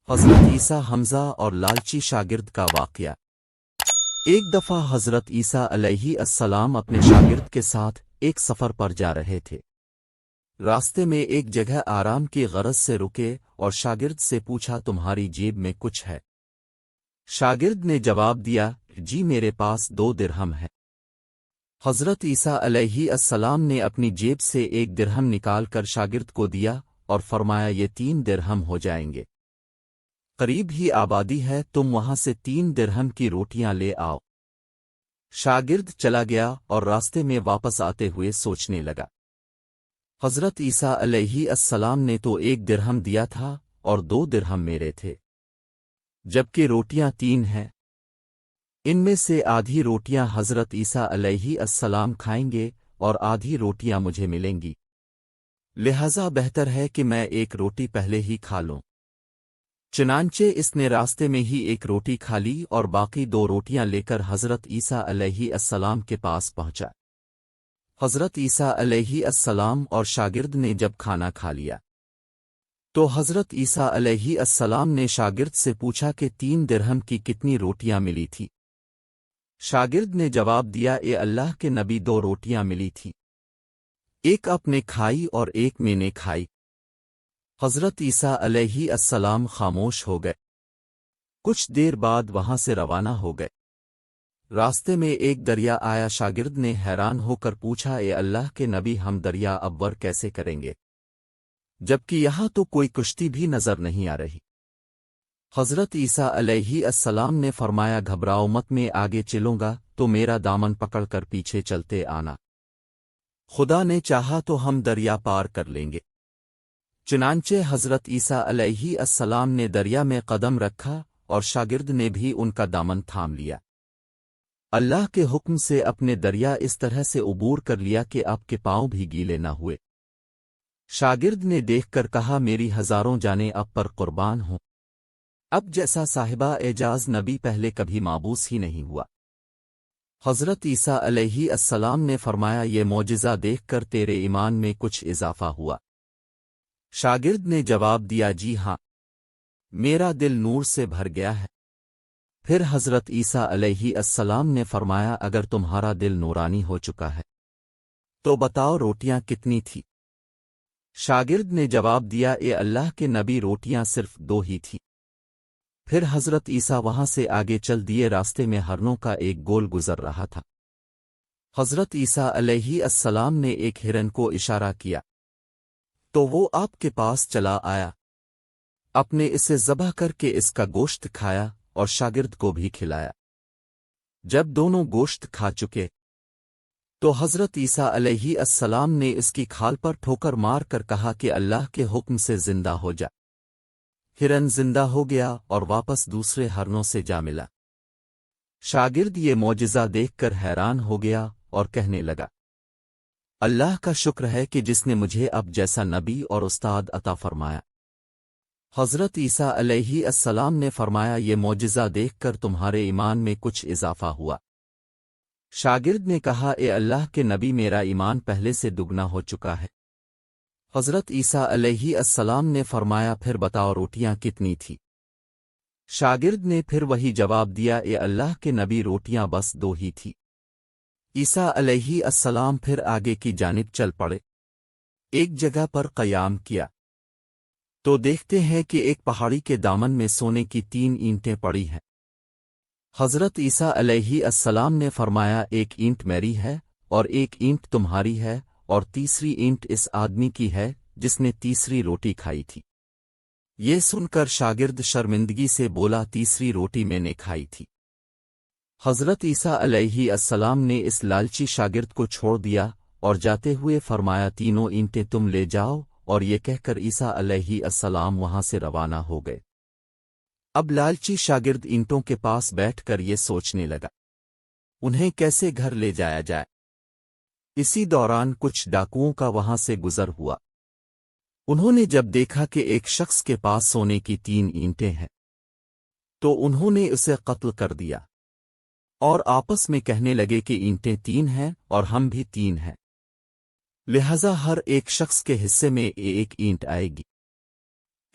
حضرت عیسیٰ حمزہ اور لالچی شاگرد کا واقعہ۔ ایک دفعہ حضرت عیسیٰ علیہ السلام اپنے شاگرد کے ساتھ ایک سفر پر جا رہے تھے۔ راستے میں ایک جگہ آرام کی غرض سے رکے اور شاگرد سے پوچھا، تمہاری جیب میں کچھ ہے؟ شاگرد نے جواب دیا، جی میرے پاس 2 درہم ہے۔ حضرت عیسیٰ علیہ السلام نے اپنی جیب سے 1 درہم نکال کر شاگرد کو دیا اور فرمایا، یہ 3 درہم ہو جائیں گے۔ قریب ہی آبادی ہے، تم وہاں سے 3 درہم کی روٹیاں لے آؤ۔ شاگرد چلا گیا اور راستے میں واپس آتے ہوئے سوچنے لگا، حضرت عیسیٰ علیہ السلام نے تو 1 درہم دیا تھا اور 2 درہم میرے تھے، جبکہ روٹیاں 3 ہیں۔ ان میں سے آدھی روٹیاں حضرت عیسیٰ علیہ السلام کھائیں گے اور آدھی روٹیاں مجھے ملیں گی، لہذا بہتر ہے کہ میں 1 روٹی پہلے ہی کھا لوں۔ چنانچہ اس نے راستے میں ہی 1 روٹی کھا لی اور باقی 2 روٹیاں لے کر حضرت عیسیٰ علیہ السلام کے پاس پہنچا۔ حضرت عیسیٰ علیہ السلام اور شاگرد نے جب کھانا کھا لیا تو حضرت عیسیٰ علیہ السلام نے شاگرد سے پوچھا کہ 3 درہم کی کتنی روٹیاں ملی تھی؟ شاگرد نے جواب دیا، اے اللہ کے نبی، 2 روٹیاں ملی تھی، 1 آپ نے کھائی اور 1 میں نے کھائی۔ حضرت عیسیٰ علیہ السلام خاموش ہو گئے۔ کچھ دیر بعد وہاں سے روانہ ہو گئے۔ راستے میں ایک دریا آیا۔ شاگرد نے حیران ہو کر پوچھا، اے اللہ کے نبی، ہم دریا عبور کیسے کریں گے، جبکہ یہاں تو کوئی کشتی بھی نظر نہیں آ رہی؟ حضرت عیسیٰ علیہ السلام نے فرمایا، گھبراؤ مت، میں آگے چلوں گا تو میرا دامن پکڑ کر پیچھے چلتے آنا، خدا نے چاہا تو ہم دریا پار کر لیں گے۔ چنانچہ حضرت عیسیٰ علیہ السلام نے دریا میں قدم رکھا اور شاگرد نے بھی ان کا دامن تھام لیا۔ اللہ کے حکم سے اپنے دریا اس طرح سے عبور کر لیا کہ آپ کے پاؤں بھی گیلے نہ ہوئے۔ شاگرد نے دیکھ کر کہا، میری ہزاروں جانیں اب پر قربان ہوں، اب جیسا صاحبہ اعجاز نبی پہلے کبھی مابوس ہی نہیں ہوا۔ حضرت عیسیٰ علیہ السلام نے فرمایا، یہ معجزہ دیکھ کر تیرے ایمان میں کچھ اضافہ ہوا؟ شاگرد نے جواب دیا، جی ہاں، میرا دل نور سے بھر گیا ہے۔ پھر حضرت عیسیٰ علیہ السلام نے فرمایا، اگر تمہارا دل نورانی ہو چکا ہے تو بتاؤ روٹیاں کتنی تھی؟ شاگرد نے جواب دیا، اے اللہ کے نبی، روٹیاں صرف 2 ہی تھیں۔ پھر حضرت عیسیٰ وہاں سے آگے چل دیے۔ راستے میں ہرنوں کا ایک گول گزر رہا تھا۔ حضرت عیسیٰ علیہ السلام نے ایک ہرن کو اشارہ کیا تو وہ آپ کے پاس چلا آیا۔ آپ نے اسے ذبح کر کے اس کا گوشت کھایا اور شاگرد کو بھی کھلایا۔ جب دونوں گوشت کھا چکے تو حضرت عیسیٰ علیہ السلام نے اس کی کھال پر ٹھوکر مار کر کہا کہ اللہ کے حکم سے زندہ ہو جا۔ ہرن زندہ ہو گیا اور واپس دوسرے ہرنوں سے جا ملا۔ شاگرد یہ معجزہ دیکھ کر حیران ہو گیا اور کہنے لگا، اللہ کا شکر ہے کہ جس نے مجھے اب جیسا نبی اور استاد عطا فرمایا۔ حضرت عیسیٰ علیہ السلام نے فرمایا، یہ معجزہ دیکھ کر تمہارے ایمان میں کچھ اضافہ ہوا؟ شاگرد نے کہا، اے اللہ کے نبی، میرا ایمان پہلے سے دگنا ہو چکا ہے۔ حضرت عیسیٰ علیہ السلام نے فرمایا، پھر بتاؤ روٹیاں کتنی تھی؟ شاگرد نے پھر وہی جواب دیا، اے اللہ کے نبی، روٹیاں بس 2 ہی تھی۔ عیسیٰ علیہ السلام پھر آگے کی جانب چل پڑے۔ ایک جگہ پر قیام کیا تو دیکھتے ہیں کہ ایک پہاڑی کے دامن میں سونے کی 3 اینٹیں پڑی ہیں۔ حضرت عیسیٰ علیہ السلام نے فرمایا، 1 اینٹ میری ہے اور 1 اینٹ تمہاری ہے اور تیسری اینٹ اس آدمی کی ہے جس نے تیسری روٹی کھائی تھی۔ یہ سن کر شاگرد شرمندگی سے بولا، تیسری روٹی میں نے کھائی تھی۔ حضرت عیسیٰ علیہ السلام نے اس لالچی شاگرد کو چھوڑ دیا اور جاتے ہوئے فرمایا، 3 اینٹیں تم لے جاؤ، اور یہ کہہ کر عیسیٰ علیہ السلام وہاں سے روانہ ہو گئے۔ اب لالچی شاگرد اینٹوں کے پاس بیٹھ کر یہ سوچنے لگا، انہیں کیسے گھر لے جایا جائے۔ اسی دوران کچھ ڈاکوؤں کا وہاں سے گزر ہوا۔ انہوں نے جب دیکھا کہ ایک شخص کے پاس سونے کی 3 اینٹیں ہیں تو انہوں نے اسے قتل کر دیا اور آپس میں کہنے لگے کہ اینٹیں 3 ہیں اور ہم بھی 3 ہیں، لہذا ہر ایک شخص کے حصے میں 1 اینٹ آئے گی۔